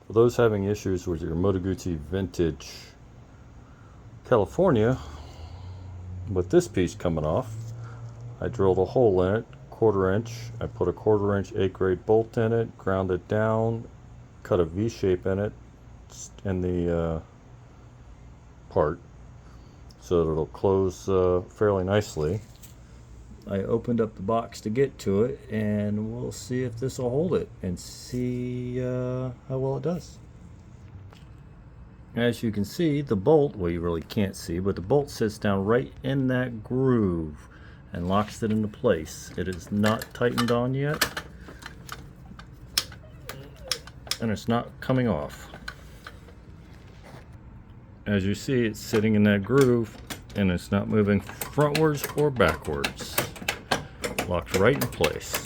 For those having issues with your Moto Guzzi Vintage California, with this piece coming off, I drilled a hole in it, 1/4 inch. I put a 1/4 inch 8 grade bolt in it, ground it down, cut a V shape in it, in the part, so that it'll close fairly nicely. I opened up the box to get to it, and we'll see if this will hold it and see how well it does. As you can see, the bolt, well, you really can't see, but the bolt sits down right in that groove and locks it into place. It is not tightened on yet, and it's not coming off. As you see, it's sitting in that groove, and it's not moving frontwards or backwards. Locked right in place.